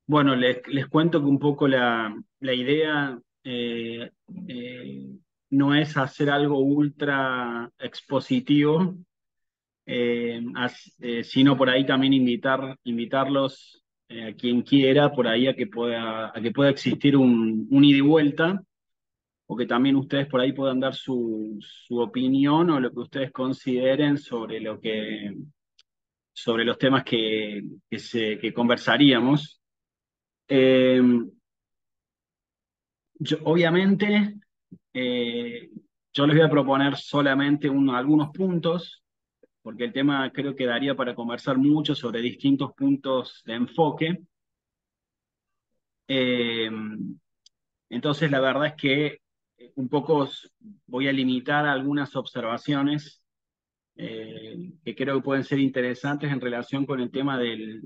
Bueno, les cuento que un poco la idea eh, no es hacer algo ultra expositivo, sino por ahí también invitarlos a quien quiera por ahí a que pueda existir un ida y vuelta, o que también ustedes por ahí puedan dar su opinión o lo que ustedes consideren sobre los temas que conversaríamos. Eh, obviamente, eh, yo les voy a proponer solamente algunos puntos, porque el tema creo que daría para conversar mucho sobre distintos puntos de enfoque. Eh, entonces, la verdad es que un poco voy a limitar algunas observaciones que creo que pueden ser interesantes en relación con el tema de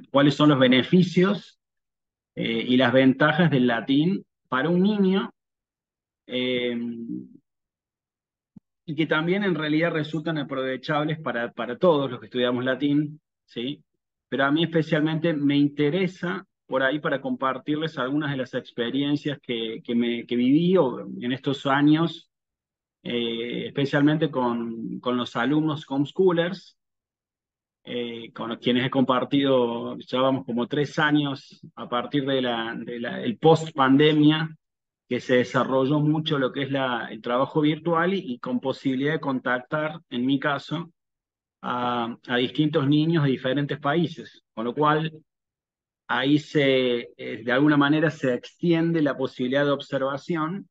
cuáles son los beneficios y las ventajas del latín para un niño. eh, y que también en realidad resultan aprovechables para todos los que estudiamos latín, ¿sí? Pero a mí especialmente me interesa por ahí para compartirles algunas de las experiencias que viví en estos años, especialmente con los alumnos homeschoolers, con los quienes he compartido, ya vamos como 3 años a partir el post-pandemia, que se desarrolló mucho lo que es el trabajo virtual y con posibilidad de contactar, en mi caso, a distintos niños de diferentes países, con lo cual ahí de alguna manera se extiende la posibilidad de observación,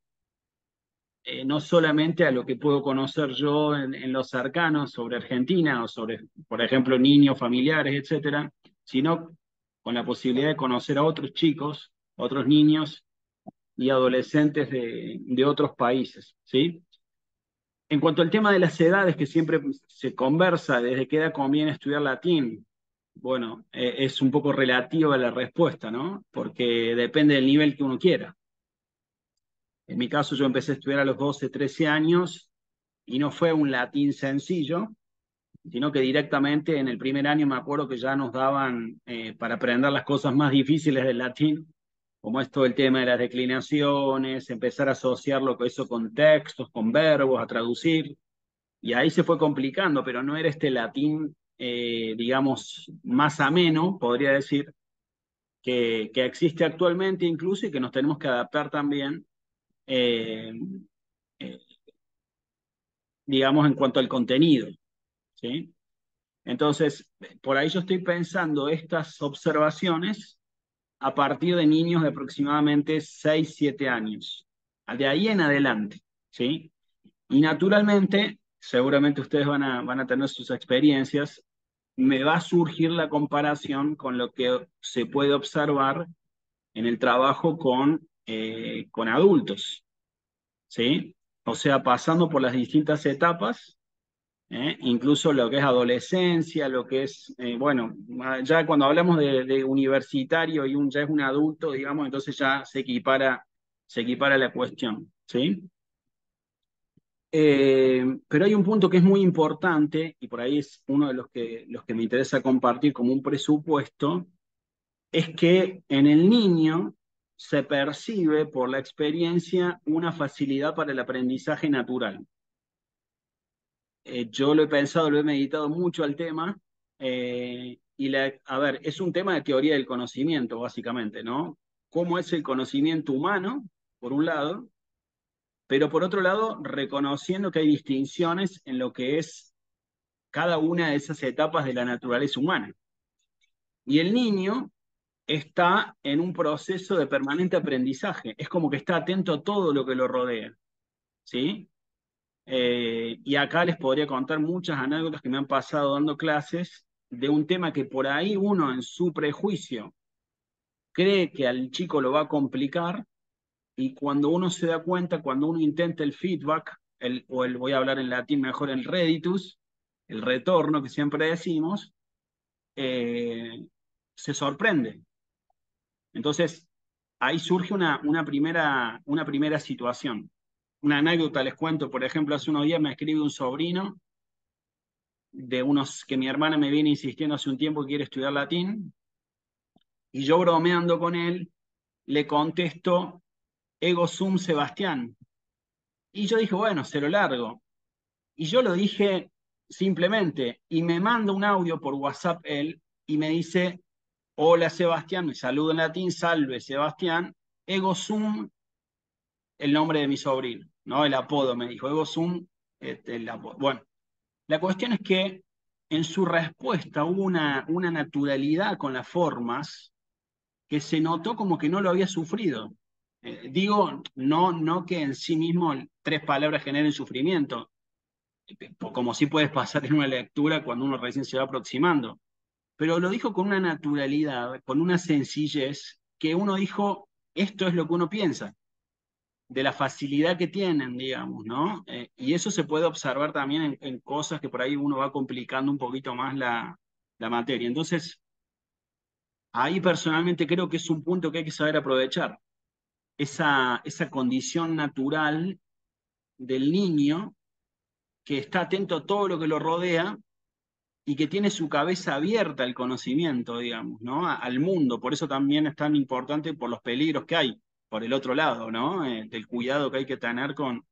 no solamente a lo que puedo conocer yo en los cercanos sobre Argentina o sobre, por ejemplo, niños, familiares, etcétera, sino con la posibilidad de conocer a otros chicos, otros niños y adolescentes de otros países, ¿sí? En cuanto al tema de las edades, que siempre se conversa, ¿desde qué edad conviene estudiar latín? Bueno, es un poco relativa la respuesta, ¿no? Porque depende del nivel que uno quiera. En mi caso, yo empecé a estudiar a los 12, 13 años y no fue un latín sencillo, sino que directamente en el primer año me acuerdo que ya nos daban para aprender las cosas más difíciles del latín, como esto del tema de las declinaciones, empezar a asociarlo con eso con textos, con verbos, a traducir, y ahí se fue complicando, pero no era este latín, digamos, más ameno, podría decir, que existe actualmente incluso y que nos tenemos que adaptar también, eh, eh, digamos, en cuanto al contenido, ¿sí? Entonces, por ahí yo estoy pensando estas observaciones a partir de niños de aproximadamente 6 7 años, de ahí en adelante, ¿sí? Y naturalmente, seguramente ustedes van a tener sus experiencias, me va a surgir la comparación con lo que se puede observar en el trabajo con adultos, ¿sí? O sea, pasando por las distintas etapas, incluso lo que es adolescencia, lo que es, bueno, ya cuando hablamos de universitario y ya es un adulto, digamos, entonces ya se equipara la cuestión, ¿sí? Pero hay un punto que es muy importante, y por ahí es uno de los que me interesa compartir como un presupuesto, es que en el niño se percibe por la experiencia una facilidad para el aprendizaje natural. Yo lo he pensado, lo he meditado mucho al tema, a ver, es un tema de teoría del conocimiento, básicamente, ¿no? ¿Cómo es el conocimiento humano, por un lado, pero por otro lado, reconociendo que hay distinciones en lo que es cada una de esas etapas de la naturaleza humana? Y el niño está en un proceso de permanente aprendizaje, es como que está atento a todo lo que lo rodea, ¿sí? Y acá les podría contar muchas anécdotas que me han pasado dando clases de un tema que por ahí uno en su prejuicio cree que al chico lo va a complicar, y cuando uno se da cuenta, cuando uno intenta el feedback, voy a hablar en latín mejor, el reditus, el retorno que siempre decimos, eh, se sorprende. Entonces, ahí surge una primera situación. Una anécdota les cuento, por ejemplo, hace unos días me escribe un sobrino que mi hermana me viene insistiendo hace un tiempo que quiere estudiar latín, Y yo bromeando con él, le contesto, ego sum Sebastián. Y yo dije, bueno, se lo largo. Y yo lo dije simplemente, y me manda un audio por WhatsApp él, y me dice, hola Sebastián, me saluda en latín, salve Sebastián, ego sum, el nombre de mi sobrino, ¿no? El apodo me dijo, ego sum, el apodo. Bueno, la cuestión es que en su respuesta hubo una naturalidad con las formas que se notó como que no lo había sufrido. Digo, no que en sí mismo 3 palabras generen sufrimiento, como sí puedes pasar en una lectura cuando uno recién se va aproximando, pero lo dijo con una naturalidad, con una sencillez, que uno dijo, esto es lo que uno piensa, de la facilidad que tienen, digamos, ¿no? Y eso se puede observar también en cosas que por ahí uno va complicando un poquito más la materia. Entonces, ahí personalmente creo que es un punto que hay que saber aprovechar, esa condición natural del niño que está atento a todo lo que lo rodea y que tiene su cabeza abierta al conocimiento, digamos, ¿no? Al mundo. Por eso también es tan importante por los peligros que hay, por el otro lado, ¿no? Del cuidado que hay que tener con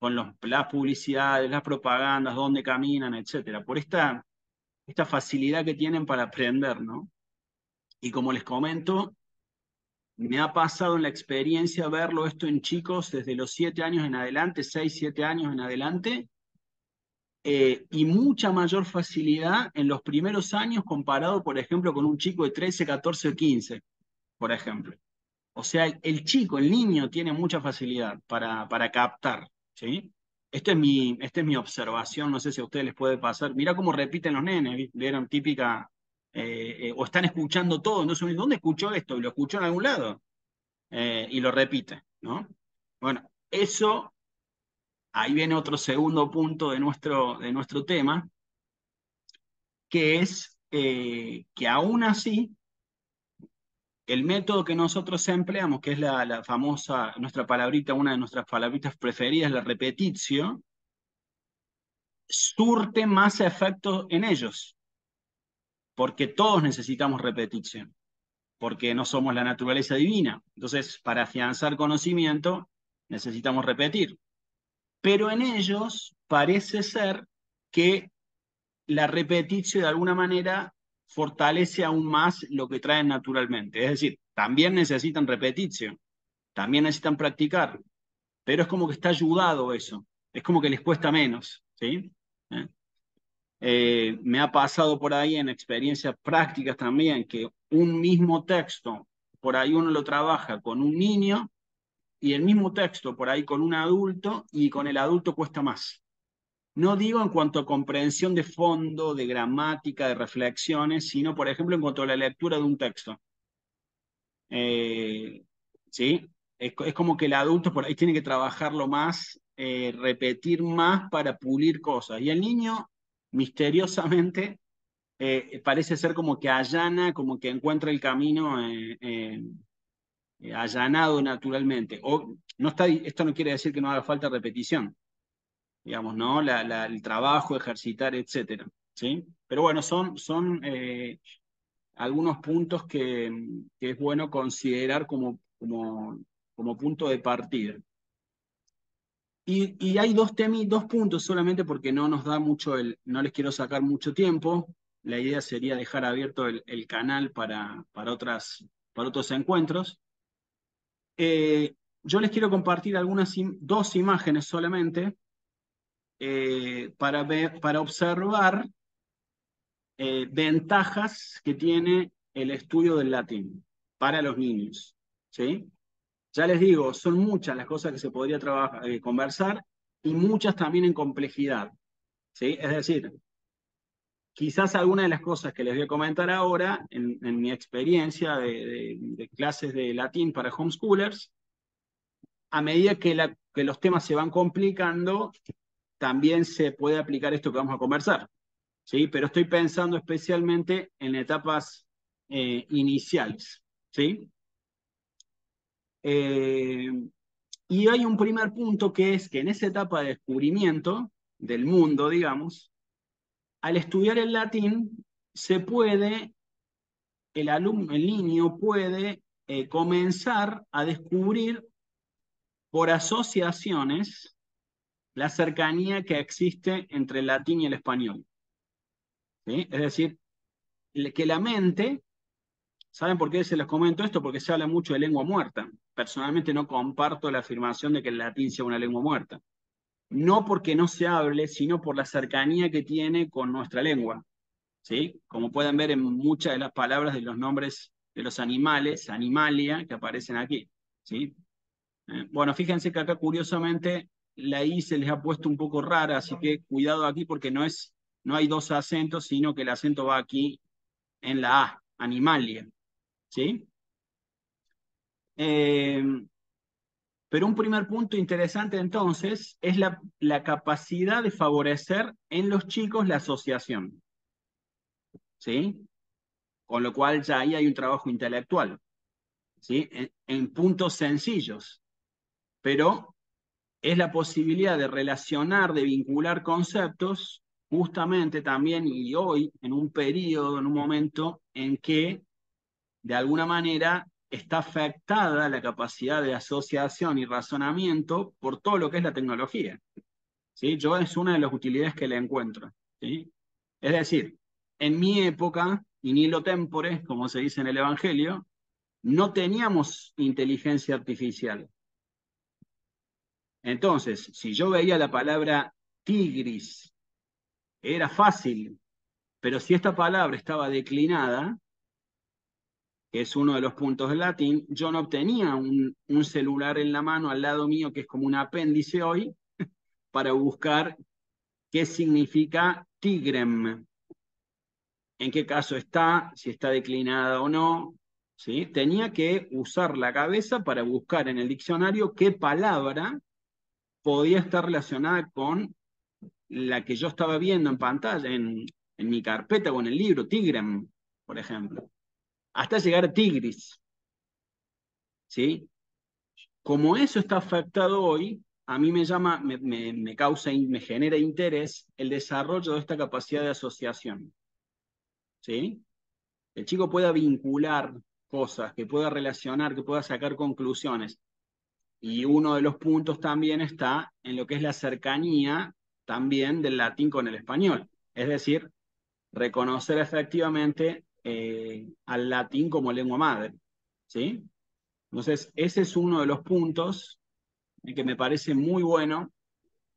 las publicidades, las propagandas, dónde caminan, etcétera. Por esta facilidad que tienen para aprender, ¿no? Y como les comento, me ha pasado en la experiencia verlo esto en chicos desde los 7 años en adelante, 6 7 años en adelante, y mucha mayor facilidad en los primeros años comparado, por ejemplo, con un chico de 13 14 o 15 por ejemplo. O sea, el chico, el niño, tiene mucha facilidad para captar, ¿sí? Esta es mi observación, no sé si a ustedes les puede pasar. Mirá cómo repiten los nenes, ¿vieron? Típica, o están escuchando todo, no sé, ¿dónde escuchó esto? Y lo escuchó en algún lado, y lo repite, ¿no? Bueno, eso, ahí viene otro segundo punto de nuestro tema, que es que aún así, el método que nosotros empleamos, que es la famosa, nuestra palabrita, una de nuestras palabritas preferidas, la repetitio, surte más efecto en ellos, porque todos necesitamos repetición, porque no somos la naturaleza divina. Entonces, para afianzar conocimiento, necesitamos repetir. Pero en ellos parece ser que la repetición de alguna manera fortalece aún más lo que traen naturalmente. Es decir, también necesitan repetición, también necesitan practicar, pero es como que está ayudado eso, es como que les cuesta menos, ¿sí? ¿Eh? Me ha pasado por ahí en experiencias prácticas también que un mismo texto, por ahí uno lo trabaja con un niño y el mismo texto por ahí con un adulto y con el adulto cuesta más. No digo en cuanto a comprensión de fondo, de gramática, de reflexiones, sino, por ejemplo, en cuanto a la lectura de un texto. Eh, ¿Sí? Es como que el adulto por ahí tiene que trabajarlo más, repetir más para pulir cosas. Y el niño, misteriosamente, parece ser como que allana, como que encuentra el camino allanado naturalmente. O, no está, esto no quiere decir que no haga falta repetición, digamos, ¿no? El trabajo, ejercitar, etcétera, ¿sí? Pero bueno, son algunos puntos que es bueno considerar como punto de partida. Y hay dos puntos solamente porque no nos da mucho no les quiero sacar mucho tiempo. La idea sería dejar abierto el canal para otros encuentros. Yo les quiero compartir dos imágenes solamente para observar ventajas que tiene el estudio del latín para los niños, ¿sí? Ya les digo, son muchas las cosas que se podría conversar y muchas también en complejidad, ¿sí? Es decir, quizás algunas de las cosas que les voy a comentar ahora, en mi experiencia de clases de latín para homeschoolers, a medida que los temas se van complicando, también se puede aplicar esto que vamos a conversar, ¿sí? Pero estoy pensando especialmente en etapas iniciales, ¿sí? Eh, y hay un primer punto que es que en esa etapa de descubrimiento del mundo, digamos, al estudiar el latín se puede el niño puede comenzar a descubrir por asociaciones la cercanía que existe entre el latín y el español. ¿Sí? Es decir, que la mente, ¿saben por qué se los comento esto? Porque se habla mucho de lengua muerta. Personalmente no comparto la afirmación de que el latín sea una lengua muerta. No porque no se hable, sino por la cercanía que tiene con nuestra lengua. ¿Sí? Como pueden ver en muchas de las palabras de los nombres de los animales, animalia, que aparecen aquí. ¿Sí? Bueno, fíjense que acá curiosamente la I se les ha puesto un poco rara, así que cuidado aquí porque no hay dos acentos, sino que el acento va aquí en la A, animalia. ¿Sí? Eh, pero un primer punto interesante entonces es la capacidad de favorecer en los chicos la asociación. ¿Sí? Con lo cual ya ahí hay un trabajo intelectual. ¿Sí? En puntos sencillos. Pero es la posibilidad de relacionar, de vincular conceptos, justamente también y hoy, en un periodo, en un momento en que, de alguna manera, está afectada la capacidad de asociación y razonamiento por todo lo que es la tecnología. ¿Sí? Yo es una de las utilidades que le encuentro. ¿Sí? Es decir, en mi época, in illo tempore, como se dice en el Evangelio, no teníamos inteligencia artificial. Entonces, si yo veía la palabra tigris, era fácil, pero si esta palabra estaba declinada, que es uno de los puntos del latín, yo no obtenía un celular en la mano al lado mío, que es como un apéndice hoy, para buscar qué significa tigrem, en qué caso está, si está declinada o no. ¿Sí? Tenía que usar la cabeza para buscar en el diccionario qué palabra podía estar relacionada con la que yo estaba viendo en pantalla, en mi carpeta o en el libro, Tigrem, por ejemplo, hasta llegar a Tigris. ¿Sí? Como eso está afectado hoy, a mí me llama, me causa, me genera interés el desarrollo de esta capacidad de asociación. ¿Sí? El chico pueda vincular cosas, que pueda relacionar, que pueda sacar conclusiones. Y uno de los puntos también está en lo que es la cercanía también del latín con el español. Es decir, reconocer efectivamente al latín como lengua madre. ¿Sí? Entonces, ese es uno de los puntos que me parece muy bueno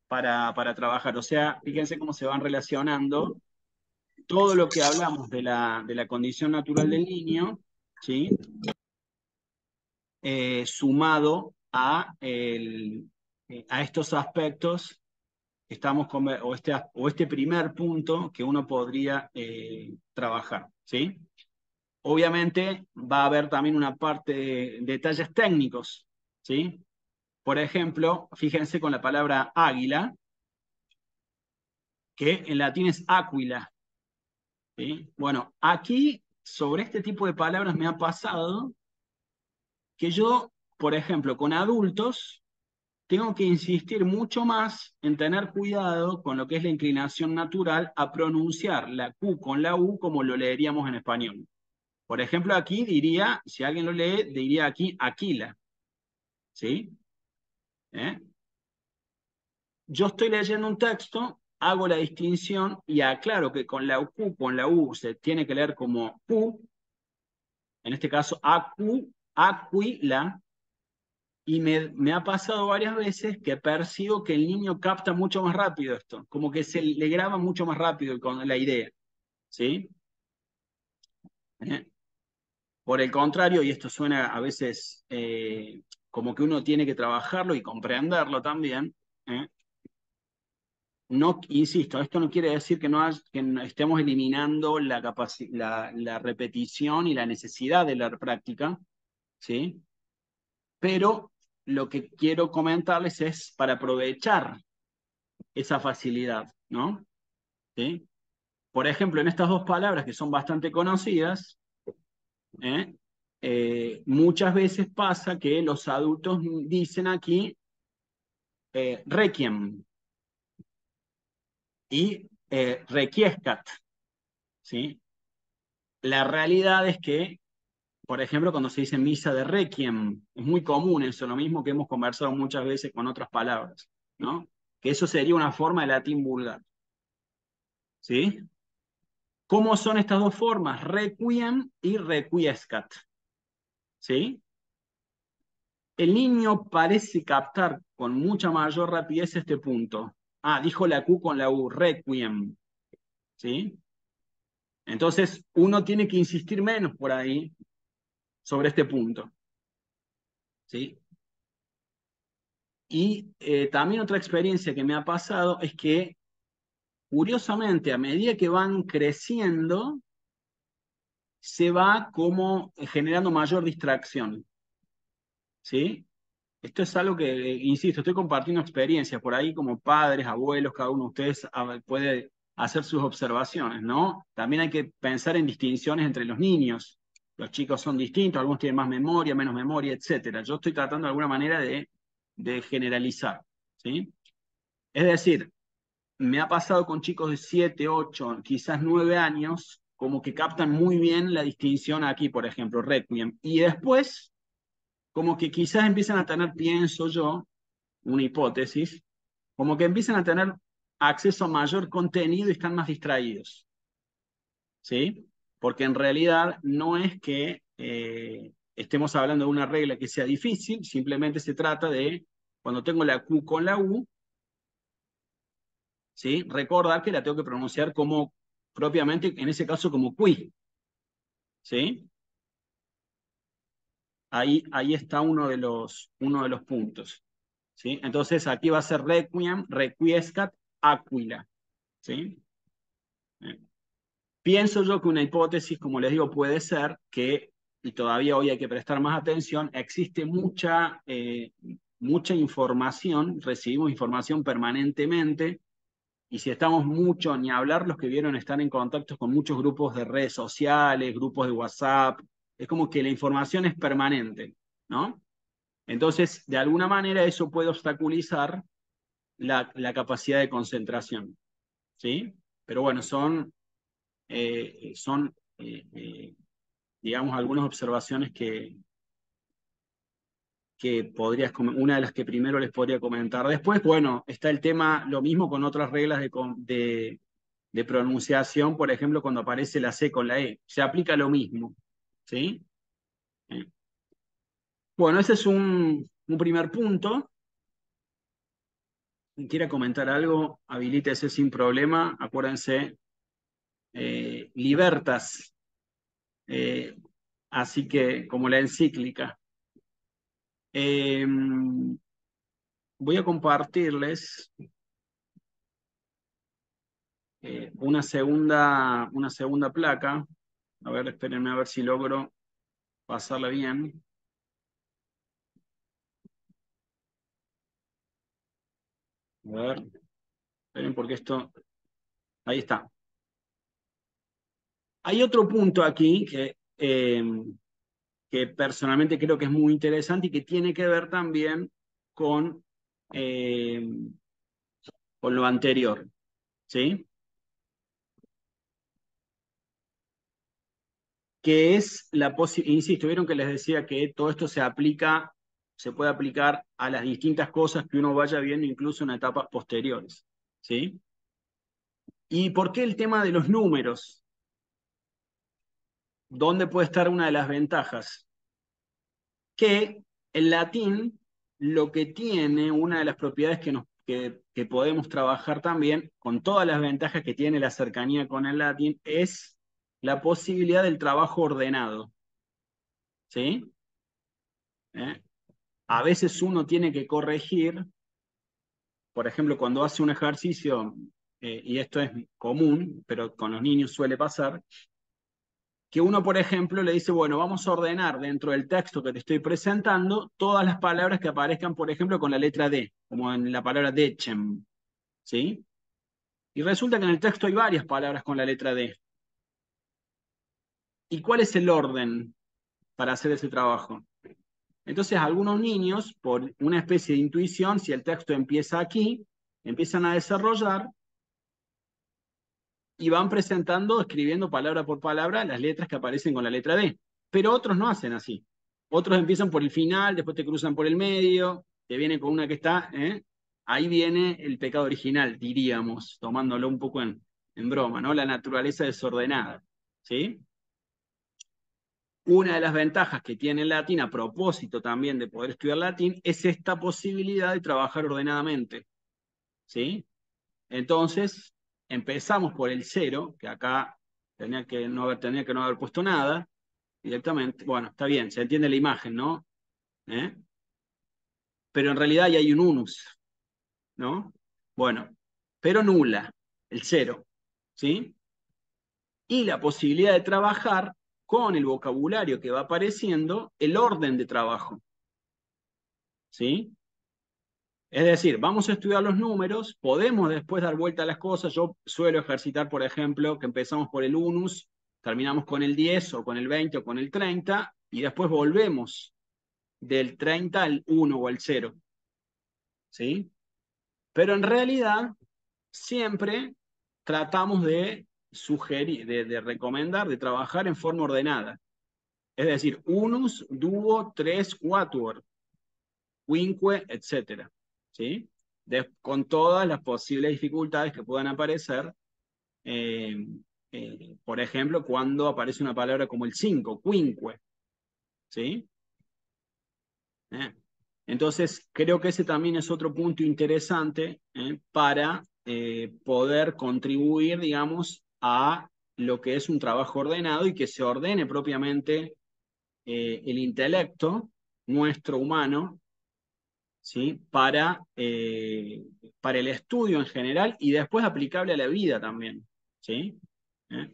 para trabajar. O sea, fíjense cómo se van relacionando todo lo que hablamos de la condición natural del niño, ¿sí? Sumado a estos aspectos que estamos o este primer punto que uno podría trabajar. ¿Sí? Obviamente va a haber también una parte de detalles técnicos. ¿Sí? Por ejemplo, fíjense con la palabra águila, que en latín es aquila. ¿Sí? Bueno, aquí sobre este tipo de palabras me ha pasado que yo, por ejemplo, con adultos, tengo que insistir mucho más en tener cuidado con lo que es la inclinación natural a pronunciar la Q con la U como lo leeríamos en español. Por ejemplo, aquí diría, si alguien lo lee, diría aquí Aquila. ¿Sí? ¿Eh? Yo estoy leyendo un texto, hago la distinción y aclaro que con la Q, con la U, se tiene que leer como Q, en este caso AQ, Aquila, y me ha pasado varias veces que percibo que el niño capta mucho más rápido esto, como que se le graba mucho más rápido con la idea, ¿sí? ¿Eh? Por el contrario, y esto suena a veces como que uno tiene que trabajarlo y comprenderlo también, ¿eh? No, insisto, esto no quiere decir que no estemos eliminando la repetición y la necesidad de la práctica, ¿sí? Pero lo que quiero comentarles es para aprovechar esa facilidad, ¿no? ¿Sí? Por ejemplo, en estas dos palabras que son bastante conocidas, ¿eh? Muchas veces pasa que los adultos dicen aquí requiem y requiescat, ¿sí? La realidad es que, por ejemplo, cuando se dice misa de requiem, es muy común eso, lo mismo que hemos conversado muchas veces con otras palabras, ¿no? Que eso sería una forma de latín vulgar, ¿sí? ¿Cómo son estas dos formas? Requiem y requiescat, ¿sí? El niño parece captar con mucha mayor rapidez este punto. Ah, dijo la Q con la U, requiem, ¿sí? Entonces, uno tiene que insistir menos por ahí sobre este punto, ¿sí? Y también otra experiencia que me ha pasado es que, curiosamente, a medida que van creciendo, se va como generando mayor distracción, ¿sí? Esto es algo que, insisto, estoy compartiendo experiencias por ahí como padres, abuelos, cada uno de ustedes puede hacer sus observaciones, ¿no? También hay que pensar en distinciones entre los niños. Los chicos son distintos, algunos tienen más memoria, menos memoria, etcétera. Yo estoy tratando de alguna manera de generalizar, ¿sí? Es decir, me ha pasado con chicos de 7, 8, quizás 9 años, como que captan muy bien la distinción aquí, por ejemplo, Requiem. Y después, como que quizás empiezan a tener, pienso yo, una hipótesis, como que empiezan a tener acceso a mayor contenido y están más distraídos, ¿sí? Porque en realidad no es que estemos hablando de una regla que sea difícil, simplemente se trata de, cuando tengo la Q con la U, ¿sí? Recordar que la tengo que pronunciar como, propiamente, en ese caso como qui, ¿sí? Ahí está uno de los puntos, ¿sí? Entonces aquí va a ser requiem, requiescat, aquila, ¿sí? Eh, Pienso yo que una hipótesis, como les digo, puede ser que, y todavía hoy hay que prestar más atención, existe mucha información, recibimos información permanentemente, y si estamos mucho, ni hablar los que vieron están en contacto con muchos grupos de redes sociales, grupos de WhatsApp, es como que la información es permanente, ¿no? Entonces, de alguna manera eso puede obstaculizar la capacidad de concentración, ¿sí? Pero bueno, son digamos, algunas observaciones que una de las que primero les podría comentar. Después, bueno, está el tema, lo mismo con otras reglas de pronunciación, por ejemplo, cuando aparece la C con la E, se aplica lo mismo, ¿sí? Eh, Bueno, ese es un primer punto. Si quiera comentar algo, habilítese sin problema. Acuérdense, libertas, eh, así que como la encíclica. Eh, Voy a compartirles una segunda placa. A ver, espérenme a ver si logro pasarla bien. A ver, esperen porque esto... Ahí está. Hay otro punto aquí que personalmente creo que es muy interesante y que tiene que ver también con, eh, con lo anterior, ¿sí? Que es la posibilidad, insisto, vieron que les decía que todo esto se puede aplicar a las distintas cosas que uno vaya viendo incluso en etapas posteriores, ¿sí? ¿Y por qué el tema de los números? ¿Dónde puede estar una de las ventajas? Que el latín lo que tiene, una de las propiedades que podemos trabajar también, con todas las ventajas que tiene la cercanía con el latín, es la posibilidad del trabajo ordenado, ¿sí? ¿Eh? A veces uno tiene que corregir, por ejemplo, cuando hace un ejercicio, y esto es común, pero con los niños suele pasar, que uno, por ejemplo, le dice, bueno, vamos a ordenar dentro del texto que te estoy presentando todas las palabras que aparezcan, por ejemplo, con la letra D, como en la palabra decem, ¿sí? Y resulta que en el texto hay varias palabras con la letra D. ¿Y cuál es el orden para hacer ese trabajo? Entonces, algunos niños, por una especie de intuición, si el texto empieza aquí, empiezan a desarrollar y van presentando, escribiendo palabra por palabra las letras que aparecen con la letra D. Pero otros no hacen así. Otros empiezan por el final, después te cruzan por el medio, te vienen con una que está, ¿eh? Ahí viene el pecado original, diríamos, tomándolo un poco en broma, ¿no? La naturaleza desordenada, ¿sí? Una de las ventajas que tiene el latín, a propósito también de poder estudiar latín, es esta posibilidad de trabajar ordenadamente, ¿sí? Entonces, empezamos por el cero, que acá tenía que no haber puesto nada directamente. Bueno, está bien, se entiende la imagen, ¿no? ¿Eh? Pero en realidad ya hay un unus, ¿no? Bueno, pero nula, el cero, ¿sí? Y la posibilidad de trabajar con el vocabulario que va apareciendo, el orden de trabajo, ¿sí? Es decir, vamos a estudiar los números, podemos después dar vuelta a las cosas. Yo suelo ejercitar, por ejemplo, que empezamos por el unus, terminamos con el 10 o con el 20 o con el 30 y después volvemos del 30 al 1 o al 0, ¿sí? Pero en realidad siempre tratamos de sugerir, de recomendar, de trabajar en forma ordenada. Es decir, unus, duo, tres, quatuor, quinque, etcétera, ¿sí? Con todas las posibles dificultades que puedan aparecer, eh, por ejemplo, cuando aparece una palabra como el 5, quinque, ¿sí? ¿Eh? Entonces, creo que ese también es otro punto interesante para poder contribuir, digamos, a lo que es un trabajo ordenado y que se ordene propiamente el intelecto nuestro humano, ¿sí? Para el estudio en general y después aplicable a la vida también, ¿sí? ¿Eh?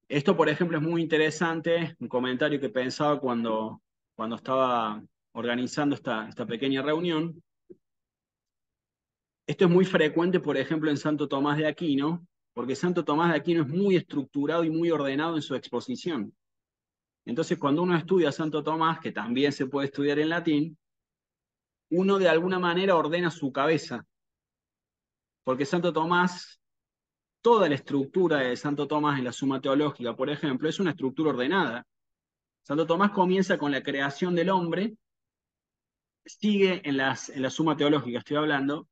Esto, por ejemplo, es muy interesante, un comentario que pensaba cuando estaba organizando esta pequeña reunión. Esto es muy frecuente, por ejemplo, en Santo Tomás de Aquino, porque Santo Tomás de Aquino es muy estructurado y muy ordenado en su exposición. Entonces, cuando uno estudia a Santo Tomás, que también se puede estudiar en latín, uno de alguna manera ordena su cabeza, porque Santo Tomás, toda la estructura de Santo Tomás en la Suma Teológica, por ejemplo, es una estructura ordenada. Santo Tomás comienza con la creación del hombre, sigue en la Suma Teológica, estoy hablando,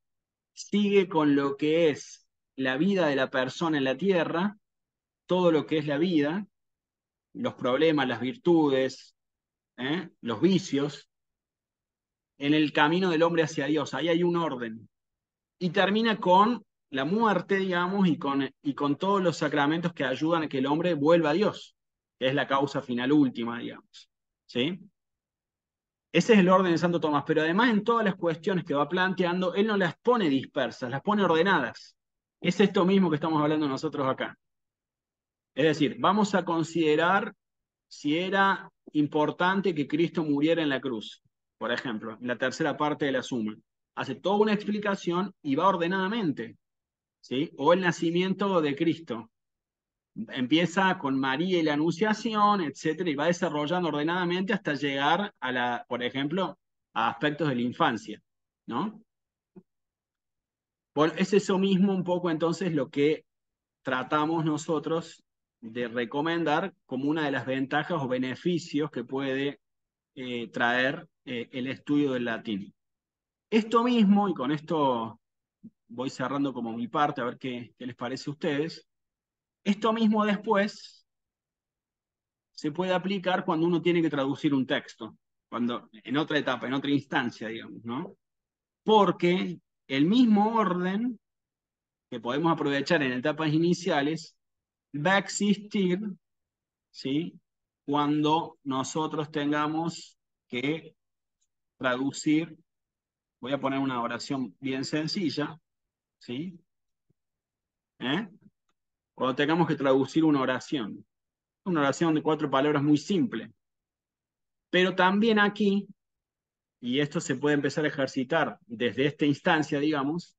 sigue con lo que es la vida de la persona en la tierra, todo lo que es la vida, los problemas, las virtudes, los vicios, en el camino del hombre hacia Dios. Ahí hay un orden. Y termina con la muerte, digamos, y con todos los sacramentos que ayudan a que el hombre vuelva a Dios, que es la causa final última, digamos. ¿Sí? Ese es el orden de Santo Tomás, pero además en todas las cuestiones que va planteando, él no las pone dispersas, las pone ordenadas. Es esto mismo que estamos hablando nosotros acá. Es decir, vamos a considerar si era importante que Cristo muriera en la cruz, por ejemplo, en la tercera parte de la suma. Hace toda una explicación y va ordenadamente, ¿sí? O el nacimiento de Cristo. Empieza con María y la Anunciación, etcétera, y va desarrollando ordenadamente hasta llegar por ejemplo, a aspectos de la infancia, ¿no? Bueno, es eso mismo un poco entonces lo que tratamos nosotros de recomendar como una de las ventajas o beneficios que puede traer el estudio del latín. Esto mismo, y con esto voy cerrando como mi parte, a ver qué les parece a ustedes, esto mismo después se puede aplicar cuando uno tiene que traducir un texto, en otra etapa, en otra instancia, digamos, ¿no? Porque el mismo orden que podemos aprovechar en etapas iniciales va a existir, ¿sí? Cuando nosotros tengamos que traducir, voy a poner una oración bien sencilla, ¿sí? ¿Eh? Cuando tengamos que traducir una oración de 4 palabras muy simple. Pero también aquí, y esto se puede empezar a ejercitar desde esta instancia, digamos,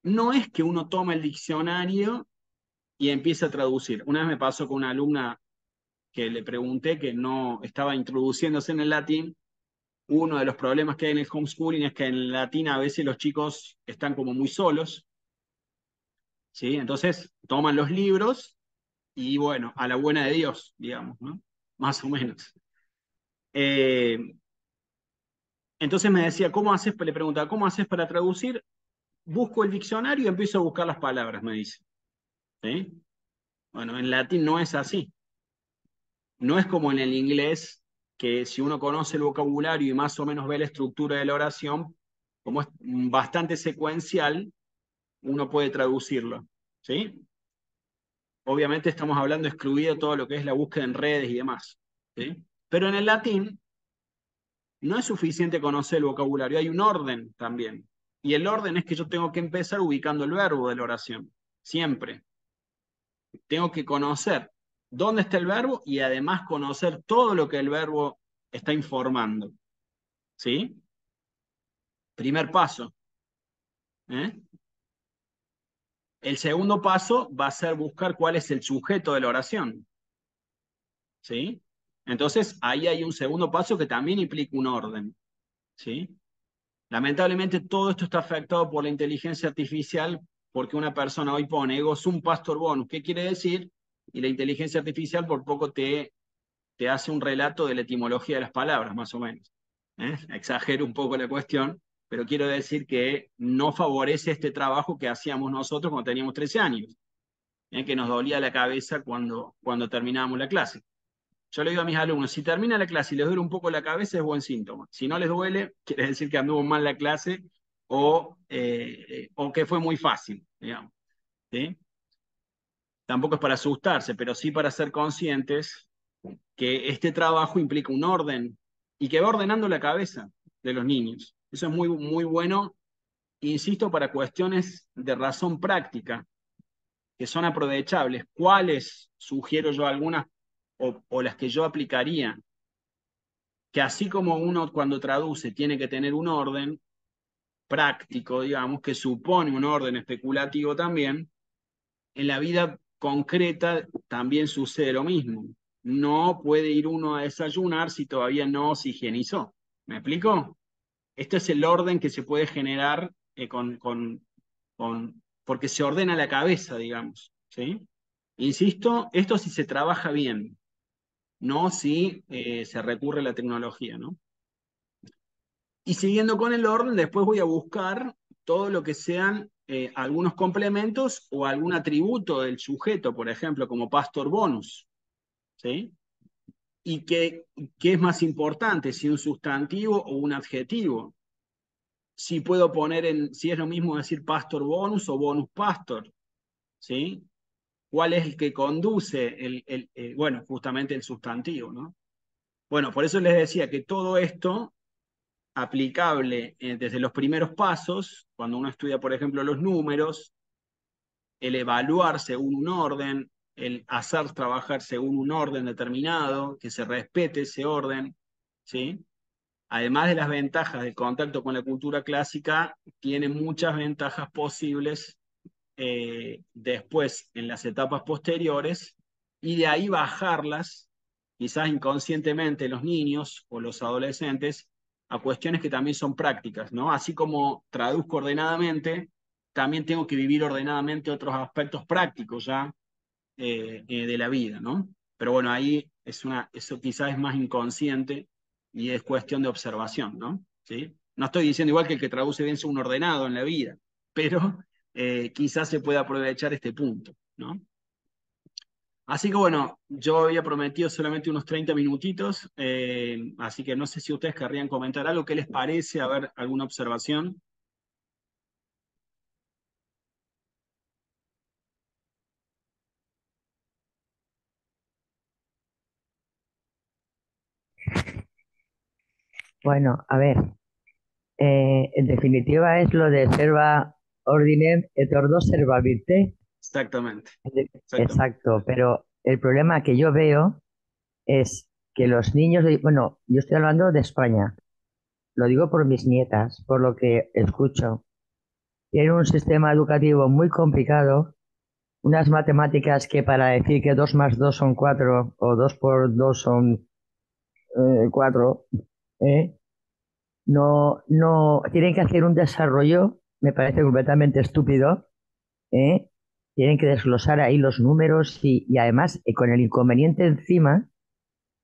no es que uno toma el diccionario y empieza a traducir. Una vez me pasó con una alumna que le pregunté que no estaba introduciéndose en el latín. Uno de los problemas que hay en el homeschooling es que en el latín a veces los chicos están como muy solos ¿sí? Entonces toman los libros y bueno, a la buena de Dios, digamos, ¿no? Más o menos. Eh, entonces me decía, ¿cómo haces? Le preguntaba, ¿cómo haces para traducir? Busco el diccionario y empiezo a buscar las palabras, me dice. ¿Sí? Bueno, en latín no es así. No es como en el inglés, que si uno conoce el vocabulario y más o menos ve la estructura de la oración, como es bastante secuencial, uno puede traducirlo. ¿Sí? Obviamente estamos hablando excluido todo lo que es la búsqueda en redes y demás. ¿Sí? Pero en el latín no es suficiente conocer el vocabulario, hay un orden también. Y el orden es que yo tengo que empezar ubicando el verbo de la oración, siempre. Tengo que conocer dónde está el verbo y además conocer todo lo que el verbo está informando. ¿Sí? Primer paso. ¿Eh? El segundo paso va a ser buscar cuál es el sujeto de la oración. ¿Sí? Entonces, ahí hay un segundo paso que también implica un orden. ¿Sí? Lamentablemente todo esto está afectado por la inteligencia artificial porque una persona hoy pone ego sum pastor bonus. ¿Qué quiere decir? Y la inteligencia artificial por poco te hace un relato de la etimología de las palabras, más o menos. Exagero un poco la cuestión, pero quiero decir que no favorece este trabajo que hacíamos nosotros cuando teníamos 13 años, que nos dolía la cabeza cuando terminábamos la clase. Yo le digo a mis alumnos, si termina la clase y les duele un poco la cabeza es buen síntoma. Si no les duele, quiere decir que anduvo mal la clase o que fue muy fácil, digamos. ¿Sí? Tampoco es para asustarse, pero sí para ser conscientes que este trabajo implica un orden y que va ordenando la cabeza de los niños. Eso es muy, muy bueno, insisto, para cuestiones de razón práctica, que son aprovechables. ¿Cuáles sugiero yo algunas o las que yo aplicaría? Que así como uno cuando traduce tiene que tener un orden práctico, digamos, que supone un orden especulativo también, en la vida concreta también sucede lo mismo. No puede ir uno a desayunar si todavía no se higienizó. ¿Me explico? Este es el orden que se puede generar porque se ordena la cabeza, digamos. ¿Sí? Insisto, esto si se trabaja bien, no si se recurre a la tecnología, ¿no? Y siguiendo con el orden, después voy a buscar todo lo que sean algunos complementos o algún atributo del sujeto, por ejemplo, como pastor bonus. ¿Sí? Y qué es más importante, si un sustantivo o un adjetivo. Si puedo poner si es lo mismo decir pastor bonus o bonus pastor. ¿Sí? ¿Cuál es el que conduce bueno, justamente el sustantivo, ¿no? Bueno, por eso les decía que todo esto aplicable desde los primeros pasos, cuando uno estudia, por ejemplo, los números, el evaluar según un orden, el hacer trabajar según un orden determinado, que se respete ese orden, ¿sí? Además de las ventajas del contacto con la cultura clásica, tiene muchas ventajas posibles después en las etapas posteriores y de ahí bajarlas, quizás inconscientemente los niños o los adolescentes, a cuestiones que también son prácticas, ¿no? Así como traduzco ordenadamente, también tengo que vivir ordenadamente otros aspectos prácticos ya de la vida, ¿no? Pero bueno, ahí eso quizás es más inconsciente y es cuestión de observación, ¿no? ¿Sí? No estoy diciendo igual que el que traduce bien sea un ordenado en la vida, pero quizás se pueda aprovechar este punto, ¿no? Así que bueno, yo había prometido solamente unos 30 minutitos, así que no sé si ustedes querrían comentar algo, ¿qué les parece? A ver, alguna observación. Bueno, a ver, en definitiva es lo de serva ordinem et ordo servabilité. Exactamente, exactamente. Exacto, pero el problema que yo veo es que los niños, bueno, yo estoy hablando de España, lo digo por mis nietas, por lo que escucho. Tienen un sistema educativo muy complicado, unas matemáticas que para decir que 2 más 2 son 4 o 2 por 2 son 4, ¿eh? No, no, tienen que hacer un desarrollo, me parece completamente estúpido, ¿eh? tienen que desglosar ahí los números y además con el inconveniente encima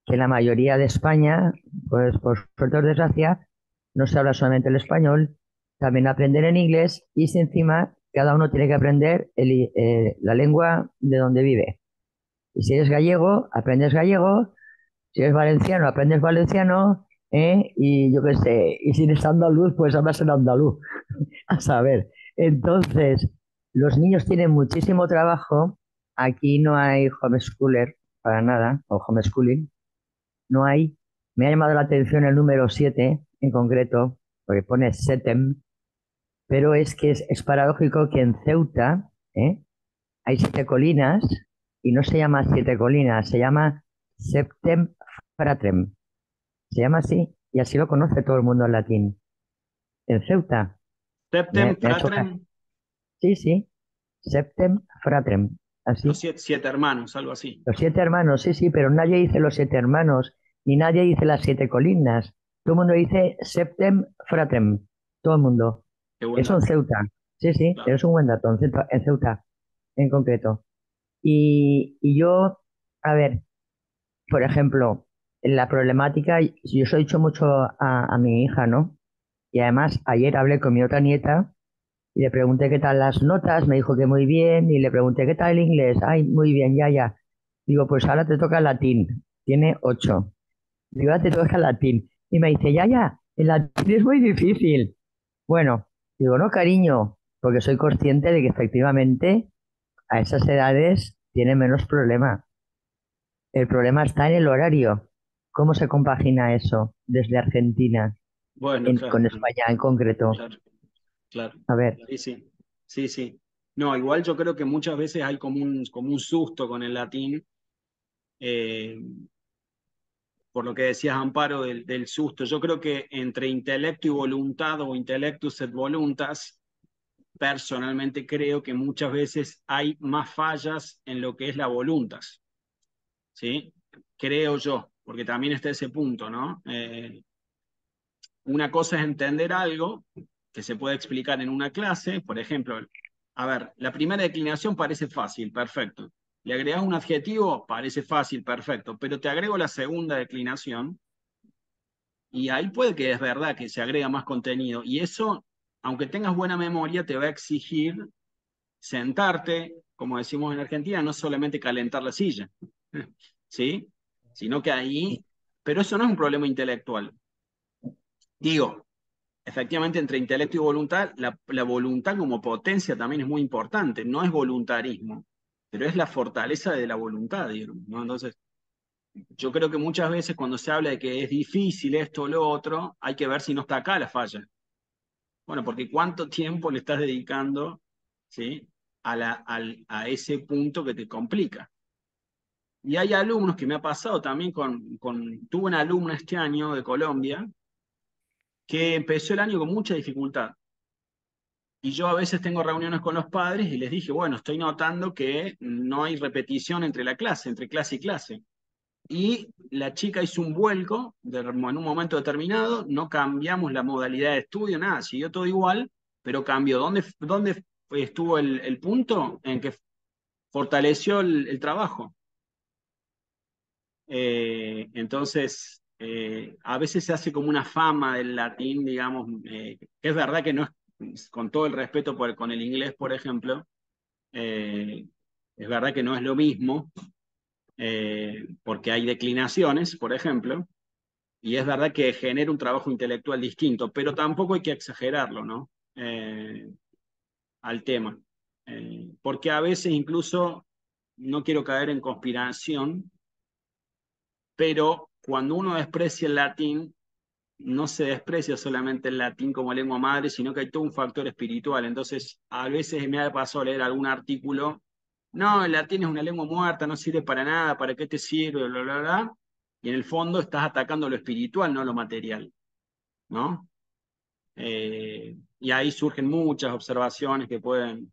que la mayoría de España, pues por suerte o desgracia, no se habla solamente el español, también aprenden en inglés y si encima cada uno tiene que aprender la lengua de donde vive. Y si eres gallego, aprendes gallego, si eres valenciano, aprendes valenciano, ¿eh? Y yo qué sé, y si eres andaluz, pues hablas en andaluz, a saber. Entonces, los niños tienen muchísimo trabajo, aquí no hay homeschooler para nada, o homeschooling, no hay. Me ha llamado la atención el número 7 en concreto, porque pone SETEM, pero es que es paradójico que en Ceuta hay 7 colinas y no se llama 7 colinas, se llama Septem Fratrem. Se llama así y así lo conoce todo el mundo en latín. En Ceuta, Septem, me ha hecho caso. Fratrem, Sí, sí, Septem Fratrem, los así. siete hermanos, algo así. Los 7 hermanos, sí, sí, pero nadie dice los 7 hermanos, ni nadie dice las 7 colinas. Todo el mundo dice septem fratrem. Todo el mundo. Qué buen Eso en dato. Ceuta. Sí, sí, Claro. es un buen dato, en Ceuta, en concreto. Y yo, a ver, por ejemplo, en la problemática, yo se lo he dicho mucho a mi hija, ¿no? Y además, ayer hablé con mi otra nieta y le pregunté qué tal las notas, me dijo que muy bien, y le pregunté qué tal el inglés, ay, muy bien, ya, ya. Digo, pues ahora te toca latín, tiene 8. Digo, ahora te toca latín. Y me dice, ya, ya, el latín es muy difícil. Bueno, digo, no, cariño, porque soy consciente de que efectivamente a esas edades tiene menos problema. El problema está en el horario. ¿Cómo se compagina eso desde Argentina Bueno, claro, con España en concreto? claro, claro. A ver, Sí, sí, sí, sí. No, igual yo creo que muchas veces hay como un susto con el latín, eh, por lo que decías, Amparo, del susto. Yo creo que entre intelecto y voluntad o intellectus et voluntas, personalmente creo que muchas veces hay más fallas en lo que es la voluntas, ¿sí? Creo yo, porque también está ese punto, ¿no? Una cosa es entender algo que se puede explicar en una clase, por ejemplo, a ver, la primera declinación parece fácil, perfecto. Le agregas un adjetivo, parece fácil, perfecto, pero te agrego la segunda declinación y ahí puede que es verdad que se agrega más contenido y eso, aunque tengas buena memoria, te va a exigir sentarte, como decimos en Argentina, no solamente calentar la silla, ¿sí? Sino que ahí, pero eso no es un problema intelectual. Digo, efectivamente, entre intelecto y voluntad, la voluntad como potencia también es muy importante. No es voluntarismo, pero es la fortaleza de la voluntad, digamos, ¿no? Entonces, yo creo que muchas veces cuando se habla de que es difícil esto o lo otro, hay que ver si no está acá la falla. Bueno, porque cuánto tiempo le estás dedicando, ¿sí? A ese punto que te complica. Y hay alumnos que me ha pasado también tuve una alumna este año de Colombia que empezó el año con mucha dificultad. Y yo a veces tengo reuniones con los padres y les dije, bueno, estoy notando que no hay repetición entre la clase, entre clase y clase. Y la chica hizo un vuelco en un momento determinado, no cambiamos la modalidad de estudio, nada, siguió todo igual, pero cambió. ¿Dónde estuvo el punto? En que fortaleció el trabajo. Entonces, a veces se hace como una fama del latín, digamos, que es verdad que no es, con todo el respeto con el inglés, por ejemplo, eh, es verdad que no es lo mismo, porque hay declinaciones, por ejemplo, y es verdad que genera un trabajo intelectual distinto, pero tampoco hay que exagerarlo, ¿no? Al tema. Porque a veces incluso, no quiero caer en conspiración, pero cuando uno desprecia el latín, no se desprecia solamente el latín como lengua madre, sino que hay todo un factor espiritual. Entonces, a veces me ha pasado leer algún artículo, no, el latín es una lengua muerta, no sirve para nada, ¿para qué te sirve? Bla, bla, bla. Y en el fondo estás atacando lo espiritual, no lo material, ¿no? Y ahí surgen muchas observaciones que pueden,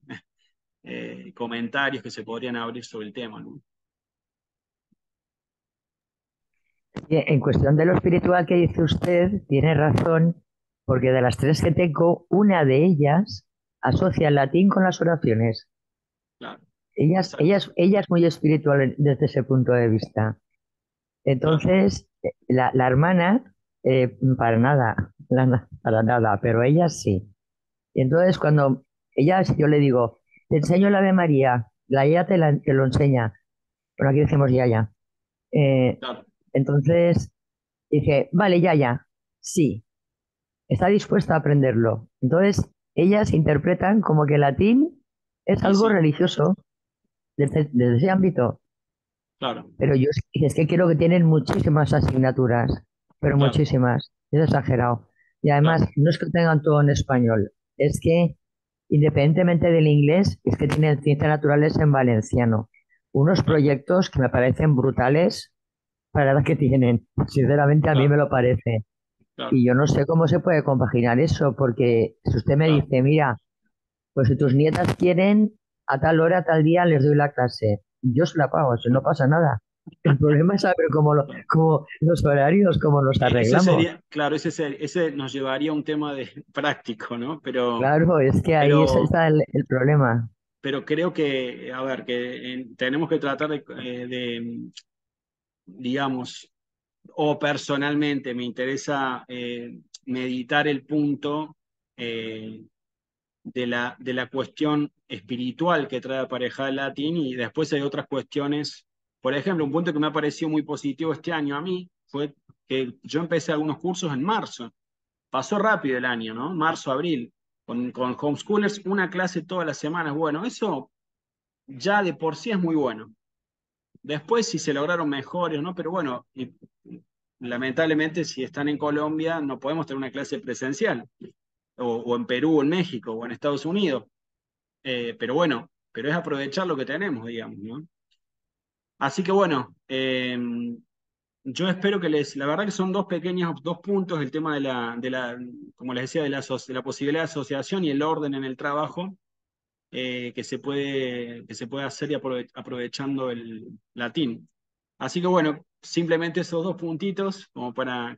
comentarios que se podrían abrir sobre el tema, ¿no? en cuestión de lo espiritual que dice usted, tiene razón, porque de las 3 que tengo, una de ellas asocia el latín con las oraciones. Claro. Exacto. ella es muy espiritual desde ese punto de vista. Claro, Entonces, la hermana, para nada, para nada, pero ella sí. Y entonces cuando ella, si yo le digo, te enseño la Ave María, la ella te lo enseña. Bueno, aquí decimos ya. Eh, claro. entonces dije, vale, ya, sí, está dispuesta a aprenderlo. Entonces, ellas interpretan como que el latín es Y algo sí, religioso desde ese ámbito. claro, Pero yo es que creo que tienen muchísimas asignaturas, pero claro, muchísimas. Es exagerado. Y además, claro, no es que tengan todo en español, es que independientemente del inglés, es que tienen ciencias naturales en valenciano. Unos claro, proyectos que me parecen brutales para la edad que tienen. Sinceramente, a mí me claro, lo parece. claro, Y yo no sé cómo se puede compaginar eso, porque si usted me claro. dice, mira, pues si tus nietas quieren, a tal hora, a tal día les doy la clase. Yo se la pago, eso no pasa nada. El problema es saber Claro. cómo los horarios, cómo los Ese arreglamos. sería, claro, ese nos llevaría a un tema de práctico, ¿no? Claro, es que ahí Pero, está el problema. pero creo que, a ver, que tenemos que tratar digamos, o personalmente me interesa meditar el punto eh, de la cuestión espiritual que trae aparejada el latín y después hay otras cuestiones. Por ejemplo, un punto que me ha parecido muy positivo este año a mí fue que yo empecé algunos cursos en marzo. Pasó rápido el año, ¿no? Marzo, abril, con homeschoolers, una clase todas las semanas. Bueno, eso ya de por sí es muy bueno. Después, si se lograron mejores o no, pero bueno, lamentablemente, si están en Colombia, no podemos tener una clase presencial, o en Perú, o en México, o en Estados Unidos. Pero bueno, pero es aprovechar lo que tenemos, digamos, ¿no? Así que bueno, yo espero que la verdad que son dos pequeños, dos puntos, el tema como les decía, de la posibilidad de asociación y el orden en el trabajo, que se puede hacer y aprovechando el latín. Así que bueno, simplemente esos dos puntitos como para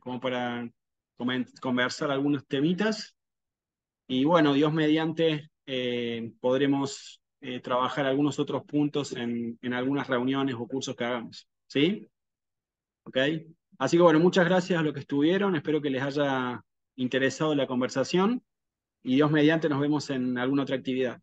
conversar algunos temitas. Y bueno, Dios mediante, podremos trabajar algunos otros puntos en algunas reuniones o cursos que hagamos. ¿Sí? ¿Ok? Así que bueno, muchas gracias a los que estuvieron. Espero que les haya interesado la conversación. Y Dios mediante, nos vemos en alguna otra actividad.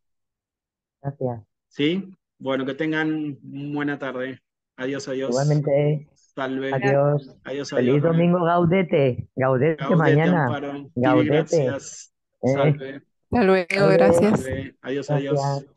Gracias. ¿Sí? Bueno, que tengan buena tarde. Adiós, adiós. Igualmente, Salve. adiós. Adiós, adiós, Feliz René. domingo, Gaudete. Gaudete Gaudete, mañana. Amparo. Mil Gaudete. gracias. Eh, Salve. Hasta luego, salve. gracias. Salve. Adiós, adiós. Gracias.